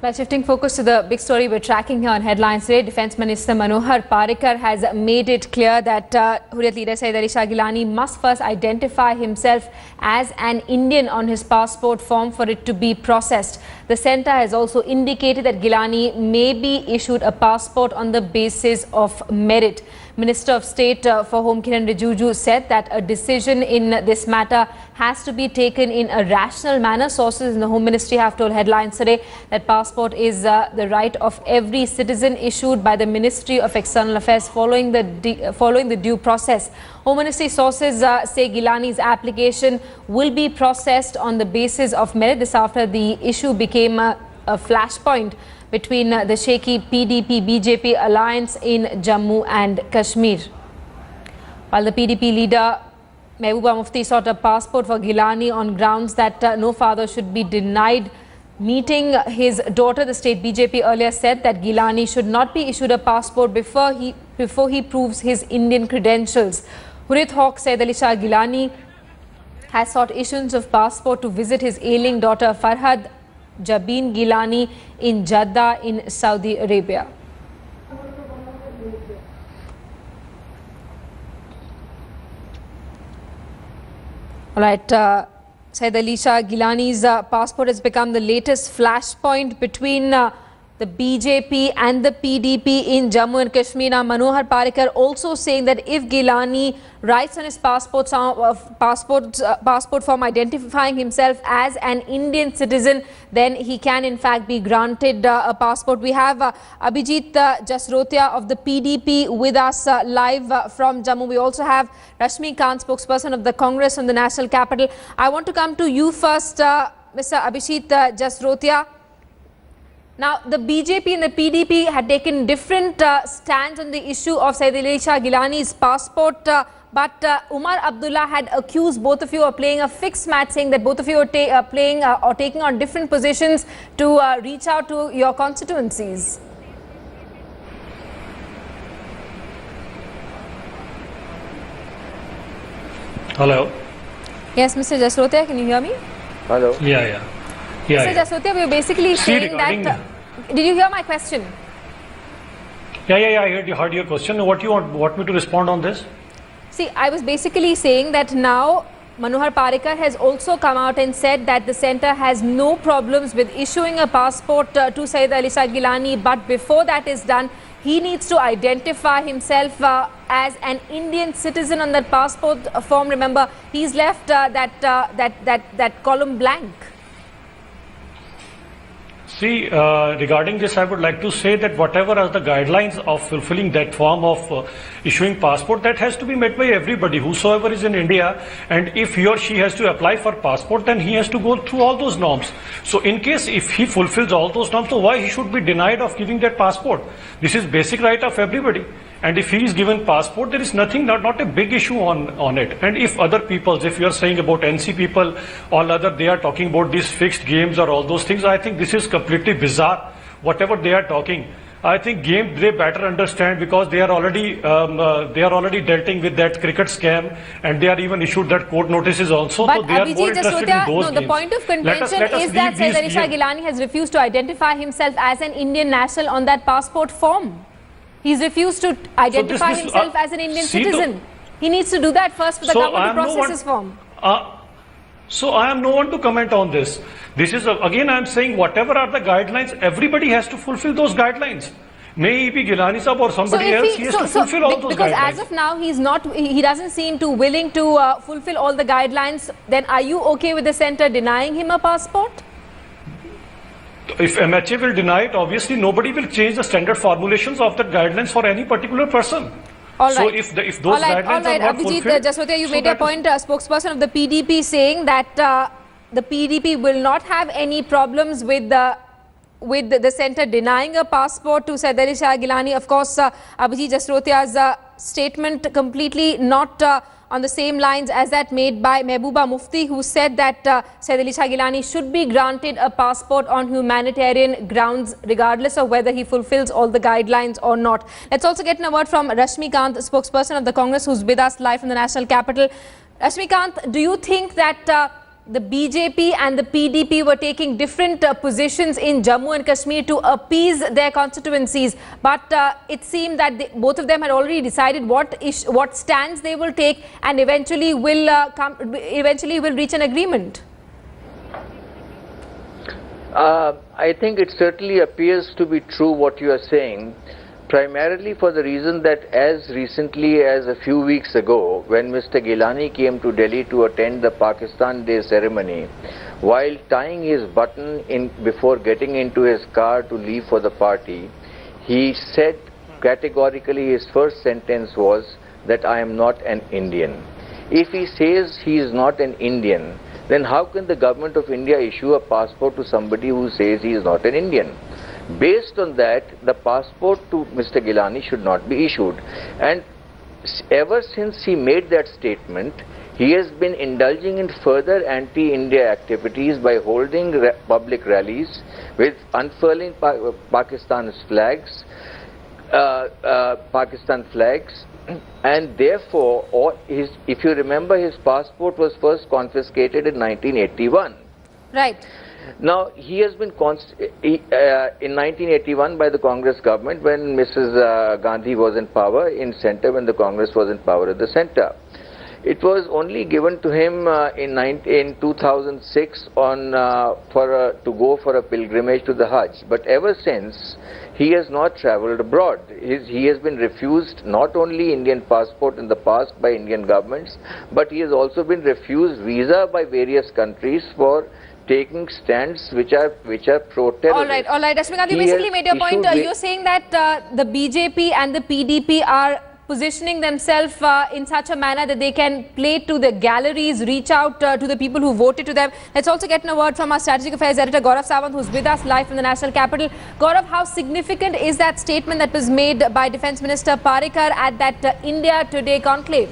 Well, shifting focus to the big story we're tracking here on headlines today, Defence Minister Manohar Parrikar has made it clear that Hurriyat leader Syed Ali Shah Geelani must first identify himself as an Indian on his passport form for it to be processed. The centre has also indicated that Geelani may be issued a passport on the basis of merit. Minister of State for Home Kiran Rijiju said that a decision in this matter has to be taken in a rational manner. Sources in the Home Ministry have told headlines today that passport is the right of every citizen issued by the Ministry of External Affairs following the due process. Home Ministry sources say Geelani's application will be processed on the basis of merit. This after the issue became a flashpoint between the shaky PDP-BJP alliance in Jammu and Kashmir. While the PDP leader Mehbooba Mufti sought a passport for Geelani on grounds that no father should be denied meeting his daughter, the state BJP earlier said that Geelani should not be issued a passport before he proves his Indian credentials. Hurriyat Hawk Syed Ali Shah Geelani has sought issuance of passport to visit his ailing daughter Farhad Jabin Geelani in Jeddah in Saudi Arabia. All right, Syed Ali Shah Geelani's passport has become the latest flashpoint between the BJP and the PDP in Jammu and Kashmir. Now, Manohar Parrikar also saying that if Geelani writes on his passport form identifying himself as an Indian citizen, then he can in fact be granted a passport. We have Abhijit Jasrotia of the PDP with us live from Jammu. We also have Rashmi Kant, spokesperson of the Congress from the national capital. I want to come to you first, Mr. Abhijit Jasrotia. Now, the BJP and the PDP had taken different stands on the issue of Syed Ali Shah Geelani's passport, but Umar Abdullah had accused both of you of playing a fixed match, saying that both of you are playing or taking on different positions to reach out to your constituencies. Hello. Yes, Mr. Jasrotia, can you hear me? Hello. Yeah. Mr. Jasrotia, we were basically saying that... did you hear my question? Yeah, I heard your question. What do you want me to respond on this? See, I was basically saying that now Manohar Parrikar has also come out and said that the centre has no problems with issuing a passport to Syed Ali Shah Geelani, but before that is done, he needs to identify himself as an Indian citizen on that passport form. Remember, he's left that column blank. See, regarding this, I would like to say that whatever are the guidelines of fulfilling that form of issuing passport, that has to be met by everybody, whosoever is in India. And if he or she has to apply for passport, then he has to go through all those norms. So in case if he fulfills all those norms, so why he should be denied of giving that passport? This is basic right of everybody. And if he is given passport, there is nothing, not a big issue on it. And if other peoples, if you are saying about NC people, all other, they are talking about these fixed games or all those things, I think this is completely bizarre, whatever they are talking. I think game they better understand, because they are already dealing with that cricket scam, and they are even issued that court notices also. But so they are more interested in those games. The point of contention is that Syed Ali Shah Geelani has refused to identify himself as an Indian national on that passport form. He's refused to identify himself as an Indian citizen. He needs to do that first for the government to process his form. So I am no one to comment on this. This is, again, I am saying whatever are the guidelines, everybody has to fulfill those guidelines. May he be Geelani Sahab or somebody else, he has to fulfill all those because guidelines. Because as of now, he doesn't seem too willing to fulfill all the guidelines. Then are you okay with the centre denying him a passport? If MHA will deny it, obviously nobody will change the standard formulations of the guidelines for any particular person. All right. So if those guidelines are not Abhijit fulfilled... Jasrotia, you made a point, spokesperson of the PDP, saying that the PDP will not have any problems with the centre denying a passport to Syed Ali Shah Geelani. Of course, Abhijit Jasrotia's statement completely not on the same lines as that made by Mehbooba Mufti, who said that Syed Ali Shah Geelani should be granted a passport on humanitarian grounds, regardless of whether he fulfills all the guidelines or not. Let's also get a word from Rashmi Kant, spokesperson of the Congress, who's with us live from the national capital. Rashmi Kant, do you think that the BJP and the PDP were taking different positions in Jammu and Kashmir to appease their constituencies. But it seemed that both of them had already decided what stands they will take, and eventually will reach an agreement. I think it certainly appears to be true what you are saying, primarily for the reason that as recently as a few weeks ago, when Mr. Geelani came to Delhi to attend the Pakistan Day ceremony, while tying his button before getting into his car to leave for the party, he said categorically, his first sentence was that I am not an Indian. If he says he is not an Indian, then how can the government of India issue a passport to somebody who says he is not an Indian? Based on that, the passport to Mr. Geelani should not be issued. And ever since he made that statement, he has been indulging in further anti-India activities by holding public rallies with unfurling Pakistan's flags, and therefore, if you remember, his passport was first confiscated in 1981. Right. Now, he has been in 1981 by the Congress government when Mrs. Gandhi was in power in centre, when the Congress was in power at the centre. It was only given to him in 2006 to go for a pilgrimage to the Hajj. But ever since, he has not travelled abroad. He has been refused not only Indian passport in the past by Indian governments, but he has also been refused visa by various countries for taking stands which are pro-terrorist. All right. Rashmi, you basically made your point. You're saying that the BJP and the PDP are positioning themselves in such a manner that they can play to the galleries, reach out to the people who voted to them. Let's also get a word from our Strategic Affairs Editor, Gaurav Sawant, who's with us live from the National Capital. Gaurav, how significant is that statement that was made by Defence Minister Parikar at that India Today conclave?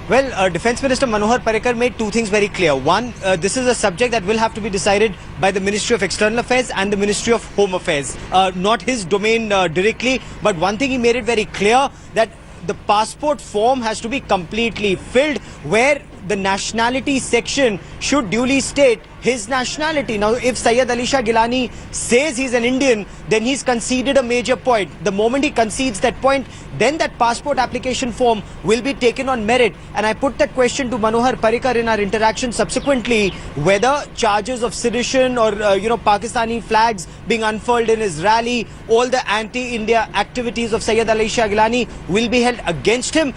Well, Defence Minister Manohar Parrikar made two things very clear. One, this is a subject that will have to be decided by the Ministry of External Affairs and the Ministry of Home Affairs. Not his domain directly, but one thing he made it very clear, that the passport form has to be completely filled, where the nationality section should duly state his nationality. Now, if Syed Ali Shah Geelani says he's an Indian, then he's conceded a major point. The moment he concedes that point, then that passport application form will be taken on merit. And I put that question to Manohar Parrikar in our interaction subsequently, whether charges of sedition or Pakistani flags being unfurled in his rally, all the anti-India activities of Syed Ali Shah Geelani will be held against him.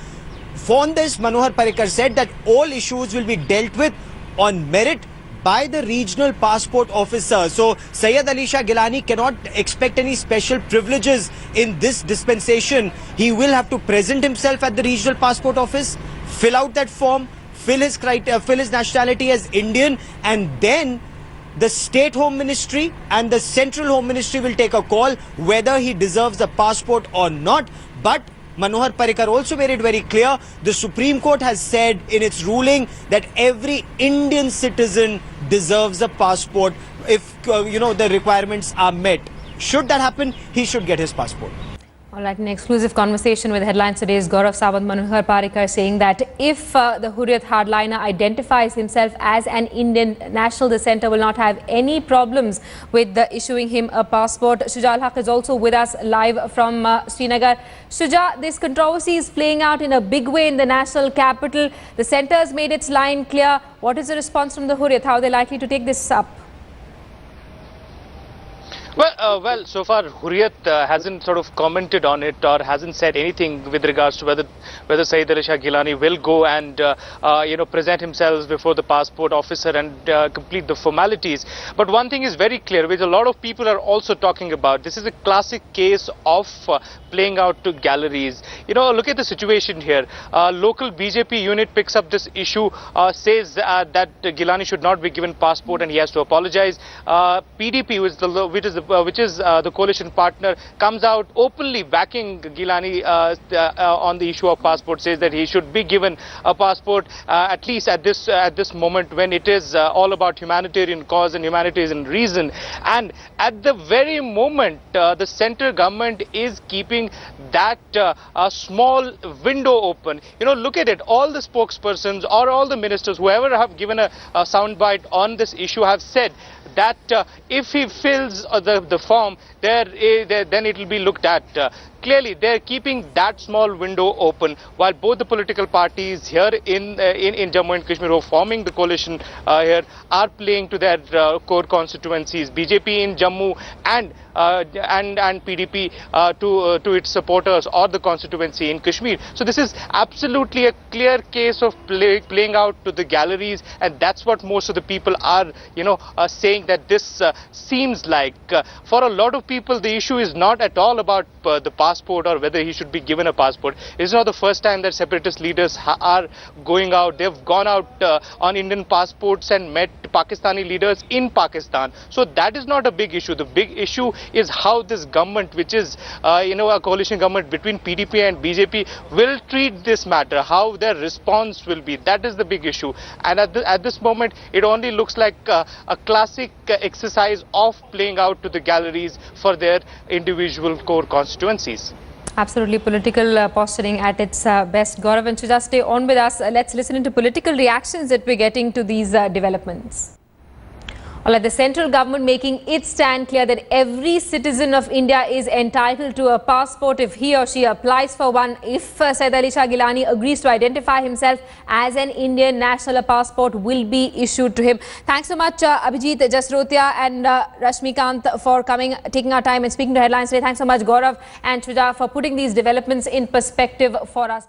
On this, Manohar Parrikar said that all issues will be dealt with on merit by the regional passport officer. So Syed Ali Shah Geelani cannot expect any special privileges in this dispensation. He will have to present himself at the regional passport office, fill out that form, fill his nationality as Indian, and then the State Home Ministry and the Central Home Ministry will take a call whether he deserves the passport or not. But Manohar Parrikar also made it very clear, the Supreme Court has said in its ruling that every Indian citizen deserves a passport if the requirements are met. Should that happen, he should get his passport. All right, an exclusive conversation with Headlines Today's Gaurav Sawant. Manohar Parrikar saying that if the Hurriyat hardliner identifies himself as an Indian national, the centre will not have any problems with issuing him a passport. Shuja Al-Haq is also with us live from Srinagar. Shuja, this controversy is playing out in a big way in the national capital. The centre has made its line clear. What is the response from the Hurriyat? How are they likely to take this up? Well, so far Hurriyat hasn't sort of commented on it or hasn't said anything with regards to whether Syed Ali Shah Geelani will go and present himself before the passport officer and complete the formalities. But one thing is very clear, which a lot of people are also talking about. This is a classic case of playing out to galleries. Look at the situation here. Local BJP unit picks up this issue, says that Geelani should not be given passport and he has to apologize. PDP, which is the the coalition partner, comes out openly backing Geelani on the issue of passport, says that he should be given a passport, at least at this moment when it is all about humanitarian cause and humanitarian reason. And at the very moment, the central government is keeping that small window open. Look at it. All the spokespersons or all the ministers, whoever have given a soundbite on this issue, have said that if he fills the form, then it will be looked at. Clearly, they're keeping that small window open, while both the political parties here in Jammu and Kashmir who are forming the coalition here are playing to their core constituencies. BJP in Jammu and PDP to its supporters or the constituency in Kashmir. So this is absolutely a clear case of playing out to the galleries, and that's what most of the people are saying, that this seems like for a lot of people the issue is not at all about the passport or whether he should be given a passport. It's not the first time that separatist leaders are going out. They've gone out on Indian passports and met Pakistani leaders in Pakistan. So that is not a big issue. The big issue is how this government, which is a coalition government between PDP and BJP, will treat this matter, how their response will be. That is the big issue. And at this moment, it only looks like a classic exercise of playing out to the galleries for their individual core constituencies. Absolutely political posturing at its best. Gaurav and Shuja, stay on with us. Let's listen into political reactions that we're getting to these developments. All right, the central government making its stand clear that every citizen of India is entitled to a passport if he or she applies for one. If Said Ali Shah Geelani agrees to identify himself as an Indian national, a passport will be issued to him. Thanks so much, Abhijit, Jasrotia and Rashmikant for taking our time and speaking to Headlines today. Thanks so much, Gaurav and Shuja, for putting these developments in perspective for us.